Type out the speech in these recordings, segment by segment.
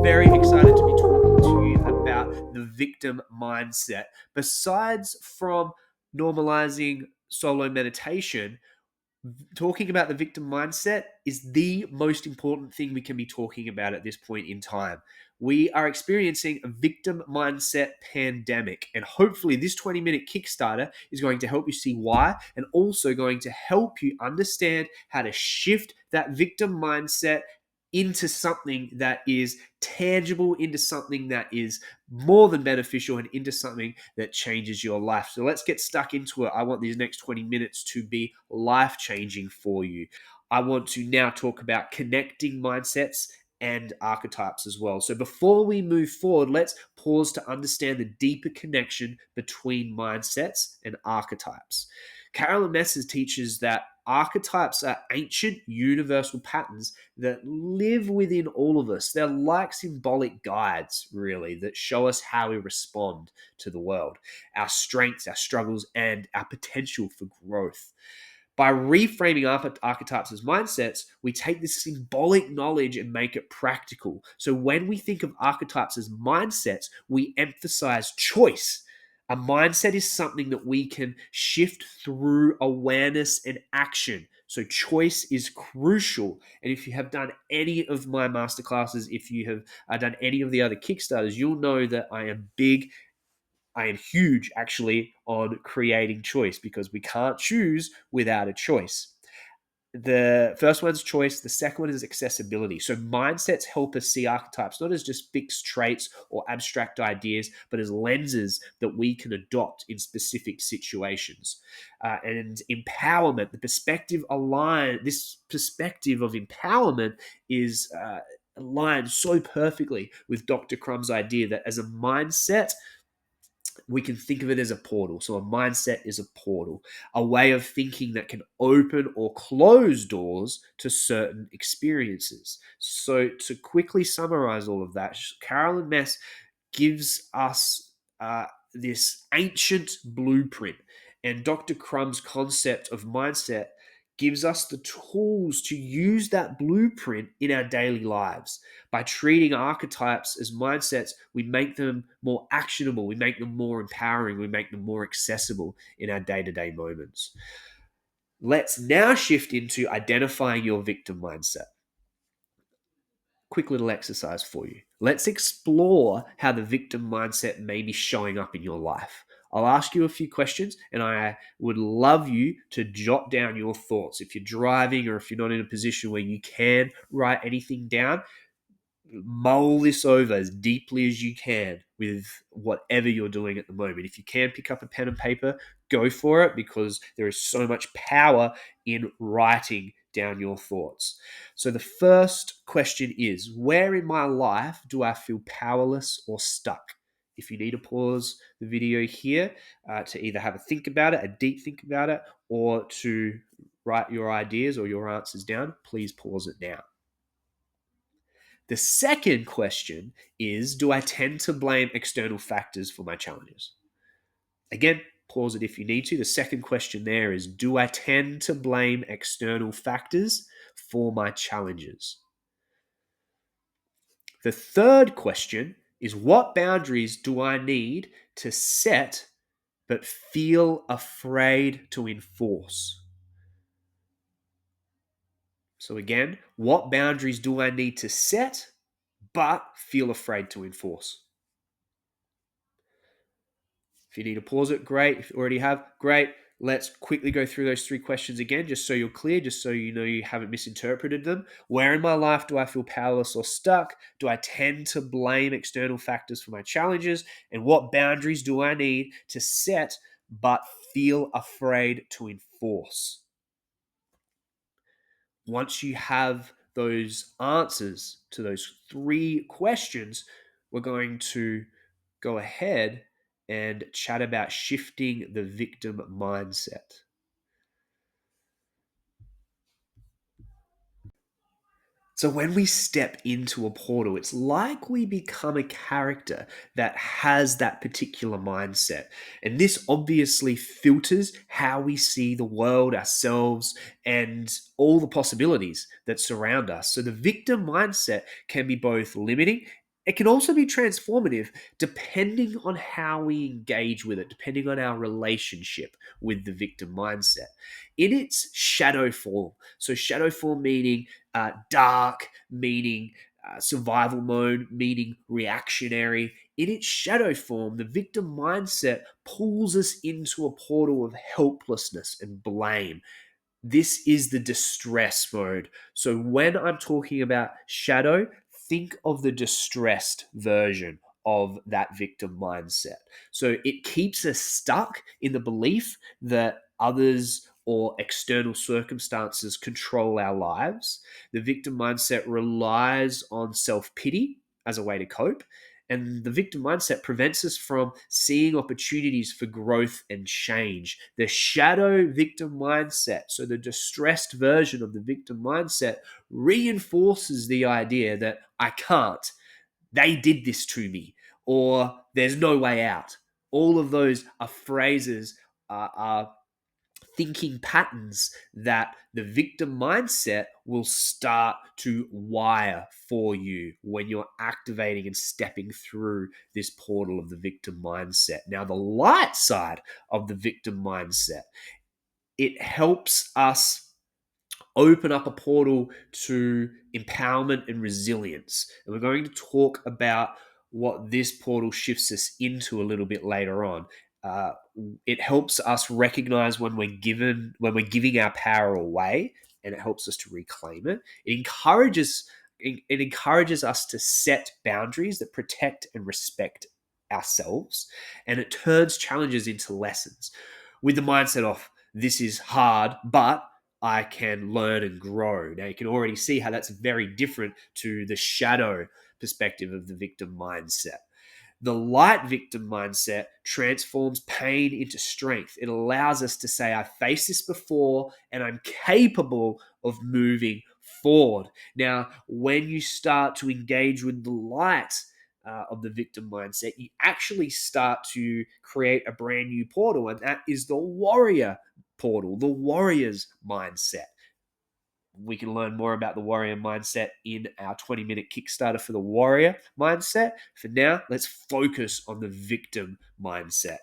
very excited to be talking to you about the victim mindset. Besides from normalizing solo meditation, talking about the victim mindset is the most important thing we can be talking about at this point in time. We are experiencing a victim mindset pandemic, and hopefully this 20-minute Kickstarter is going to help you see why, and also going to help you understand how to shift that victim mindset into something that is tangible, into something that is more than beneficial, and into something that changes your life. So let's get stuck into it. I want these next 20 minutes to be life-changing for you. I want to now talk about connecting mindsets and archetypes as well. So before we move forward, let's pause to understand the deeper connection between mindsets and archetypes. Carolyn Messrs teaches that archetypes are ancient universal patterns that live within all of us. They're like symbolic guides, really, that show us how we respond to the world, our strengths, our struggles, and our potential for growth. By reframing archetypes as mindsets, we take this symbolic knowledge and make it practical. So when we think of archetypes as mindsets, we emphasize choice. A mindset is something that we can shift through awareness and action. So choice is crucial. And if you have done any of my masterclasses, if you have done any of the other Kickstarters, you'll know that I am huge actually on creating choice, because we can't choose without a choice. The first one's choice. The second one is accessibility. So mindsets help us see archetypes not as just fixed traits or abstract ideas, but as lenses that we can adopt in specific situations. And empowerment, this perspective of empowerment is aligned so perfectly with Dr. Crumb's idea that as a mindset, we can think of it as a portal. So a mindset is a portal, a way of thinking that can open or close doors to certain experiences. So to quickly summarize all of that, Carolyn Mess gives us this ancient blueprint, and Dr. Crumb's concept of mindset gives us the tools to use that blueprint in our daily lives. By treating archetypes as mindsets, we make them more actionable, we make them more empowering, we make them more accessible in our day-to-day moments. Let's now shift into identifying your victim mindset. Quick little exercise for you. Let's explore how the victim mindset may be showing up in your life. I'll ask you a few questions, and I would love you to jot down your thoughts. If you're driving, or if you're not in a position where you can write anything down, mull this over as deeply as you can with whatever you're doing at the moment. If you can pick up a pen and paper, go for it, because there is so much power in writing down your thoughts. So the first question is, where in my life do I feel powerless or stuck? If you need to pause the video here to either have a think about it, a deep think about it, or to write your ideas or your answers down, please pause it now. The second question is, do I tend to blame external factors for my challenges? Again, pause it if you need to. The second question there is, do I tend to blame external factors for my challenges? The third question is, what boundaries do I need to set but feel afraid to enforce? So again, what boundaries do I need to set but feel afraid to enforce? If you need to pause it, great. If you already have, great. Let's quickly go through those three questions again, just so you're clear, just so you know you haven't misinterpreted them. Where in my life do I feel powerless or stuck? Do I tend to blame external factors for my challenges? And what boundaries do I need to set but feel afraid to enforce? Once you have those answers to those three questions, we're going to go ahead and chat about shifting the victim mindset. So when we step into a portal, it's like we become a character that has that particular mindset. And this obviously filters how we see the world, ourselves, and all the possibilities that surround us. So the victim mindset can be both limiting It can also be transformative depending on how we engage with it, depending on our relationship with the victim mindset. In its shadow form, so shadow form meaning dark, meaning survival mode, meaning reactionary. In its shadow form, the victim mindset pulls us into a portal of helplessness and blame. This is the distress mode. So when I'm talking about shadow, think of the distressed version of that victim mindset. So it keeps us stuck in the belief that others or external circumstances control our lives. The victim mindset relies on self pity as a way to cope. And the victim mindset prevents us from seeing opportunities for growth and change. The shadow victim mindset, so the distressed version of the victim mindset, reinforces the idea that I can't, they did this to me, or there's no way out. All of those are phrases, are thinking patterns that the victim mindset will start to wire for you when you're activating and stepping through this portal of the victim mindset. Now, the light side of the victim mindset, it helps us open up a portal to empowerment and resilience. And we're going to talk about what this portal shifts us into a little bit later on. Uh, it helps us recognize when we're giving our power away, and it helps us to reclaim it. It encourages us to set boundaries that protect and respect ourselves, and it turns challenges into lessons with the mindset of this is hard, but I can learn and grow. Now, you can already see how that's very different to the shadow perspective of the victim mindset. The light victim mindset transforms pain into strength. It allows us to say, I've faced this before and I'm capable of moving forward. Now, when you start to engage with the light of the victim mindset, you actually start to create a brand new portal, and that is the warrior portal, the warrior's mindset. We can learn more about the warrior mindset in our 20-minute Kickstarter for the warrior mindset. For now, let's focus on the victim mindset.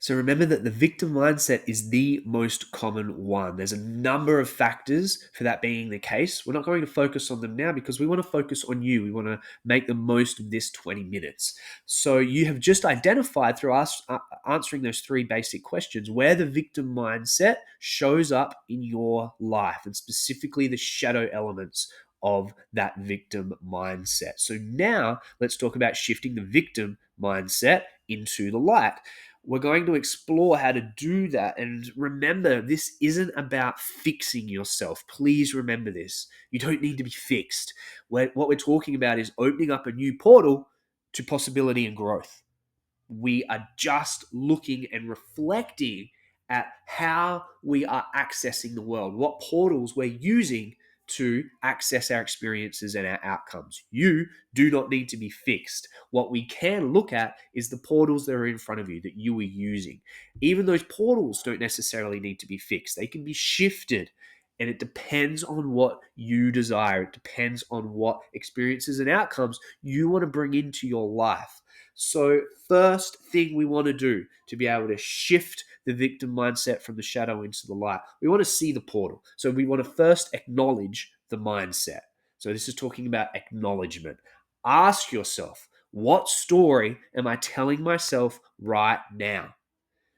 So remember that the victim mindset is the most common one. There's a number of factors for that being the case. We're not going to focus on them now because we want to focus on you. We want to make the most of this 20 minutes. So you have just identified through us answering those three basic questions where the victim mindset shows up in your life, and specifically the shadow elements of that victim mindset. So now let's talk about shifting the victim mindset into the light. We're going to explore how to do that. And remember, this isn't about fixing yourself. Please remember this. You don't need to be fixed. What we're talking about is opening up a new portal to possibility and growth. We are just looking and reflecting at how we are accessing the world, what portals we're using to access our experiences and our outcomes. You do not need to be fixed. What we can look at is the portals that are in front of you that you are using. Even those portals don't necessarily need to be fixed, they can be shifted. And it depends on what you desire. It depends on what experiences and outcomes you want to bring into your life. So, first thing we want to do to be able to shift the victim mindset from the shadow into the light, we want to see the portal. So, we want to first acknowledge the mindset. So, this is talking about acknowledgement. Ask yourself, what story am I telling myself right now?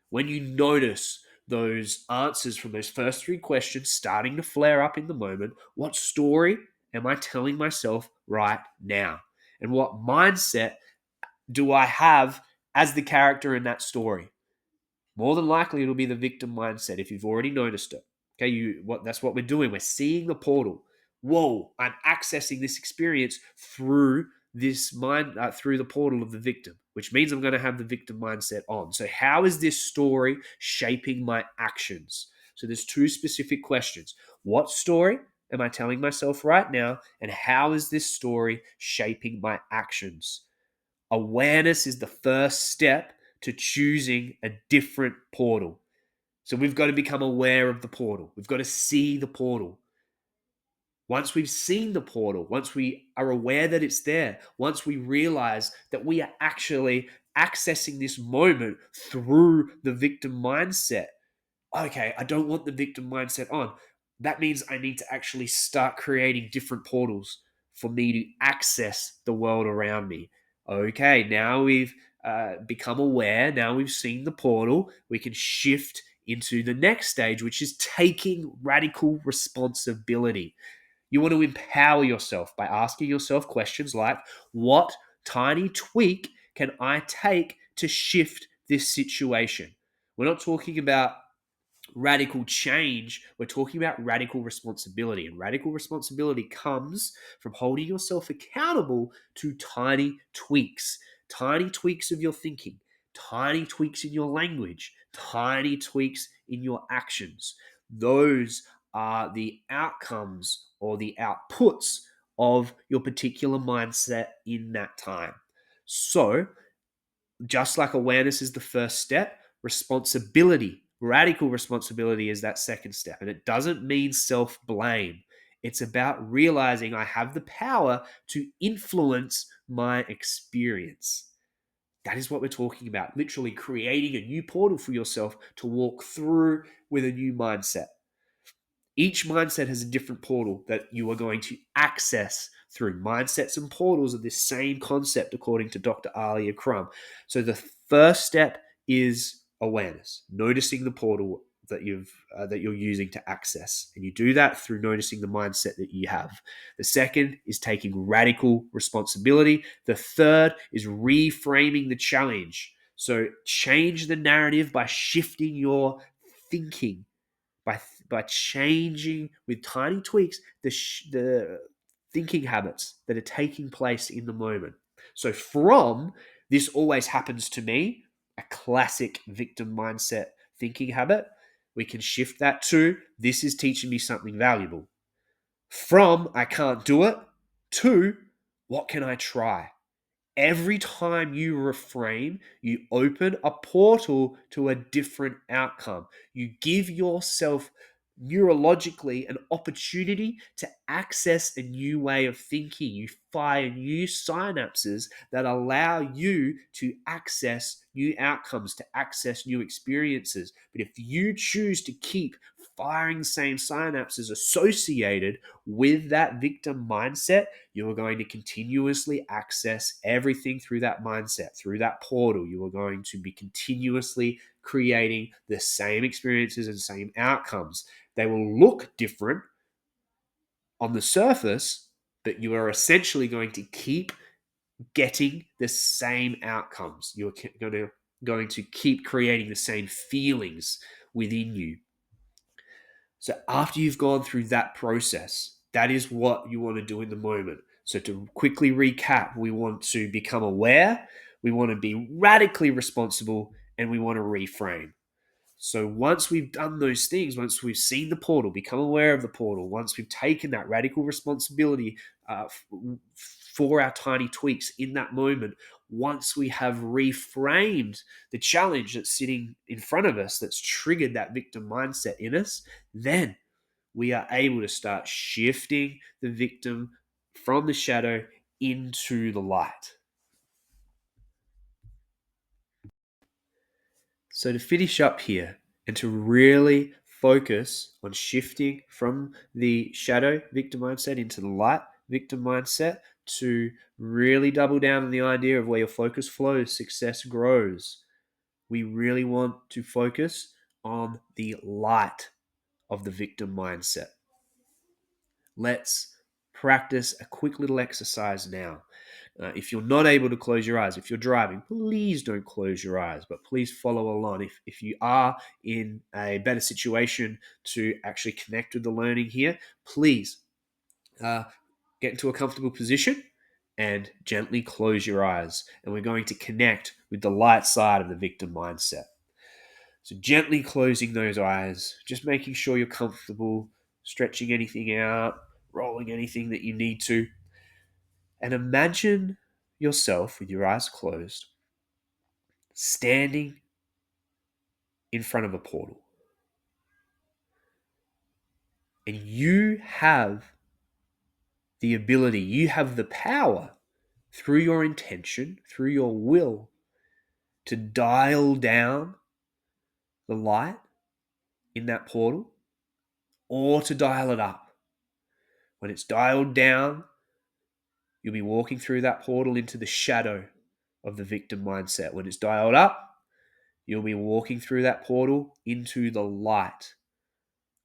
When you notice those answers from those first three questions starting to flare up in the moment, what story am I telling myself right now? And what mindset do I have as the character in that story? More than likely, it'll be the victim mindset if you've already noticed it. Okay, that's what we're doing. We're seeing the portal. Whoa, I'm accessing this experience through through the portal of the victim, which means I'm going to have the victim mindset on. So, how is this story shaping my actions? So, there's two specific questions. What story am I telling myself right now? And how is this story shaping my actions? Awareness is the first step to choosing a different portal. So we've got to become aware of the portal. We've got to see the portal. Once we've seen the portal, once we are aware that it's there, once we realize that we are actually accessing this moment through the victim mindset, okay, I don't want the victim mindset on. That means I need to actually start creating different portals for me to access the world around me. Okay, now we've become aware, now we've seen the portal, we can shift into the next stage, which is taking radical responsibility. You want to empower yourself by asking yourself questions like, what tiny tweak can I take to shift this situation? We're not talking about radical change, we're talking about radical responsibility. And radical responsibility comes from holding yourself accountable to tiny tweaks of your thinking, tiny tweaks in your language, tiny tweaks in your actions. Those are the outcomes or the outputs of your particular mindset in that time. So, just like awareness is the first step, responsibility, radical responsibility is that second step. And it doesn't mean self blame. It's about realizing I have the power to influence my experience. That is what we're talking about. Literally creating a new portal for yourself to walk through with a new mindset. Each mindset has a different portal that you are going to access through. Mindsets and portals are the same concept, according to Dr. Alia Crum. So the first step is awareness, noticing the portal that you're using to access, and you do that through noticing the mindset that you have. The second is taking radical responsibility. The third is reframing the challenge. So change the narrative by shifting your thinking, by changing with tiny tweaks the thinking habits that are taking place in the moment. So from this always happens to me, a classic victim mindset thinking habit, we can shift that to this is teaching me something valuable. From I can't do it to what can I try? Every time you reframe, you open a portal to a different outcome. You give yourself neurologically an opportunity to access a new way of thinking. You fire new synapses that allow you to access new outcomes, to access new experiences. But if you choose to keep firing the same synapses associated with that victim mindset, you are going to continuously access everything through that mindset, through that portal. You are going to be continuously creating the same experiences and same outcomes. They will look different on the surface, but you are essentially going to keep getting the same outcomes. You're going to keep creating the same feelings within you. So after you've gone through that process, that is what you want to do in the moment. So to quickly recap, we want to become aware, we want to be radically responsible, and we want to reframe. So once we've done those things, once we've seen the portal, become aware of the portal, once we've taken that radical responsibility for our tiny tweaks in that moment, once we have reframed the challenge that's sitting in front of us, that's triggered that victim mindset in us, then we are able to start shifting the victim from the shadow into the light. So, to finish up here and to really focus on shifting from the shadow victim mindset into the light victim mindset, to really double down on the idea of where your focus flows, success grows. We really want to focus on the light of the victim mindset. Let's practice a quick little exercise now. If you're not able to close your eyes, if you're driving, please don't close your eyes, but please follow along. If you are in a better situation to actually connect with the learning here, please get into a comfortable position and gently close your eyes. And we're going to connect with the light side of the victim mindset. So gently closing those eyes, just making sure you're comfortable, stretching anything out, rolling anything that you need to. And imagine yourself with your eyes closed, standing in front of a portal. And you have the ability, you have the power through your intention, through your will, to dial down the light in that portal or to dial it up. When it's dialed down, you'll be walking through that portal into the shadow of the victim mindset. When it's dialed up, you'll be walking through that portal into the light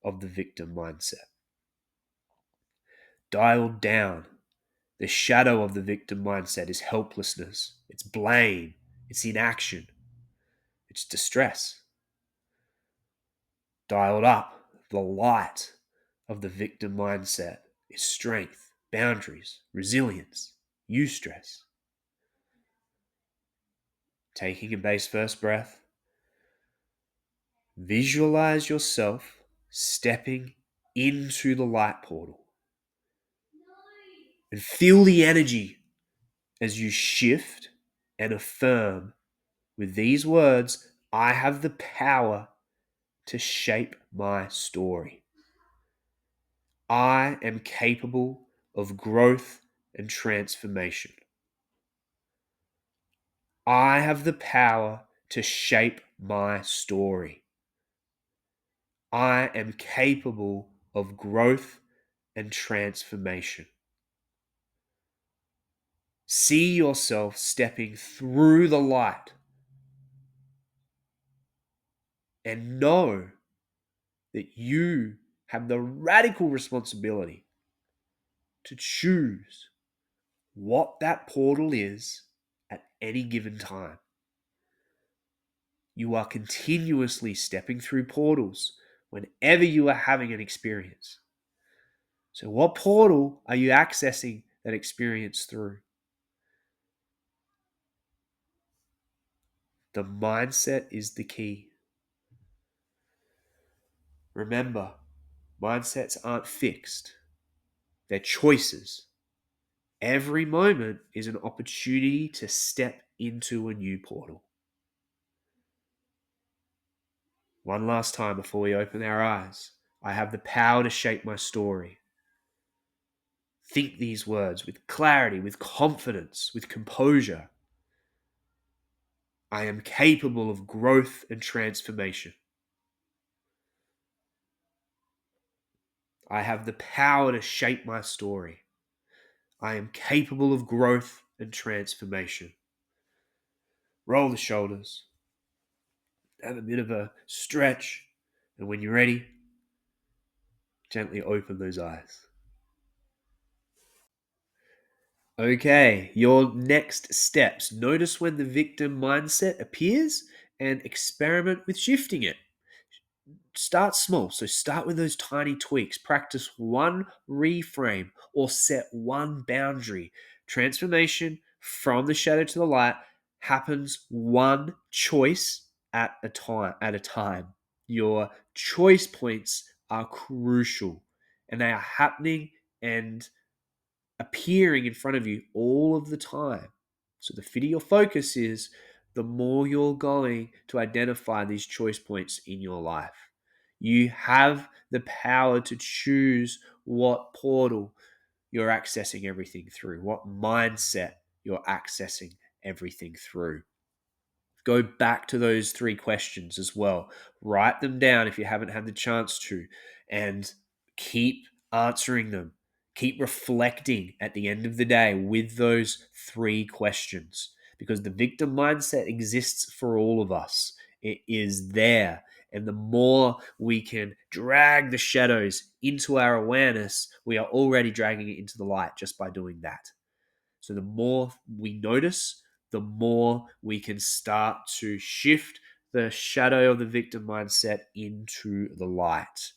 of the victim mindset. Dialed down, the shadow of the victim mindset is helplessness, it's blame, it's inaction, it's distress. Dialed up, the light of the victim mindset is strength, boundaries, resilience, eustress. Taking a base first breath, visualize yourself stepping into the light portal and feel the energy as you shift and affirm with these words, I have the power to shape my story. I am capable of growth and transformation. I have the power to shape my story. I am capable of growth and transformation. See yourself stepping through the light and know that you have the radical responsibility to choose what that portal is at any given time. You are continuously stepping through portals whenever you are having an experience. So what portal are you accessing that experience through? The mindset is the key. Remember, mindsets aren't fixed. They're choices. Every moment is an opportunity to step into a new portal. One last time before we open our eyes. I have the power to shape my story. Think these words with clarity, with confidence, with composure. I am capable of growth and transformation. I have the power to shape my story. I am capable of growth and transformation. Roll the shoulders. Have a bit of a stretch. And when you're ready, gently open those eyes. Okay, your next steps. Notice when the victim mindset appears and experiment with shifting it. Start small. So start with those tiny tweaks. Practice one reframe or set one boundary. Transformation from the shadow to the light happens one choice at a time. Your choice points are crucial and they are happening and appearing in front of you all of the time. So the fitter your focus is, the more you're going to identify these choice points in your life. You have the power to choose what portal you're accessing everything through, what mindset you're accessing everything through. Go back to those 3 questions as well. Write them down if you haven't had the chance to, and keep answering them. Keep reflecting at the end of the day with those 3 questions, because the victim mindset exists for all of us. It is there. And the more we can drag the shadows into our awareness, we are already dragging it into the light just by doing that. So the more we notice, the more we can start to shift the shadow of the victim mindset into the light.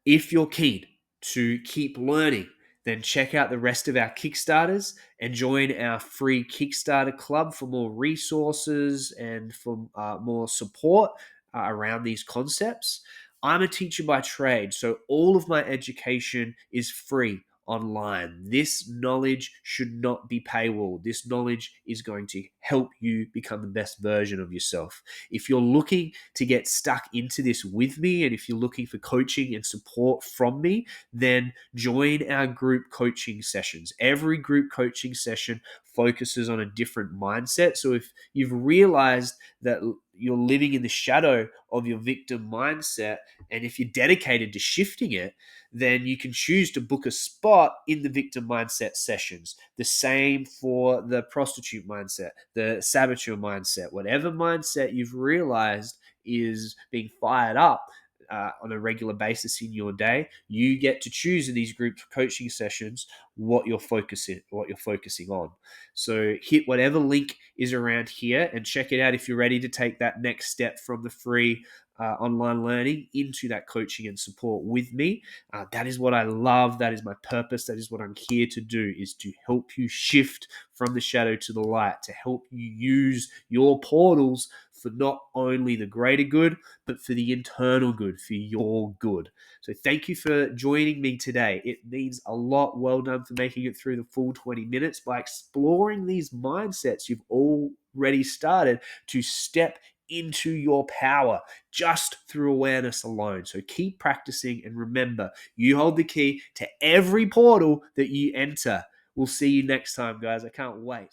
If you're keen to keep learning, then check out the rest of our Kickstarters and join our free Kickstarter Club for more resources and for more support around these concepts. I'm a teacher by trade, so all of my education is free online. This knowledge should not be paywalled. This knowledge is going to help you become the best version of yourself. If you're looking to get stuck into this with me, and if you're looking for coaching and support from me, then join our group coaching sessions. Every group coaching session focuses on a different mindset. So if you've realized that you're living in the shadow of your victim mindset, and if you're dedicated to shifting it, then you can choose to book a spot in the victim mindset sessions. The same for the prostitute mindset, the saboteur mindset, whatever mindset you've realized is being fired up on a regular basis in your day, you get to choose in these group coaching sessions what you're focusing on. So hit whatever link is around here and check it out if you're ready to take that next step from the free online learning into that coaching and support with me. That is what I love. That is my purpose. That is what I'm here to do, is to help you shift from the shadow to the light, to help you use your portals for not only the greater good, but for the internal good, for your good. So thank you for joining me today. It means a lot. Well done for making it through the full 20 minutes by exploring these mindsets you've already started to step into your power just through awareness alone. So keep practicing, and remember, you hold the key to every portal that you enter. We'll see you next time, guys. I can't wait.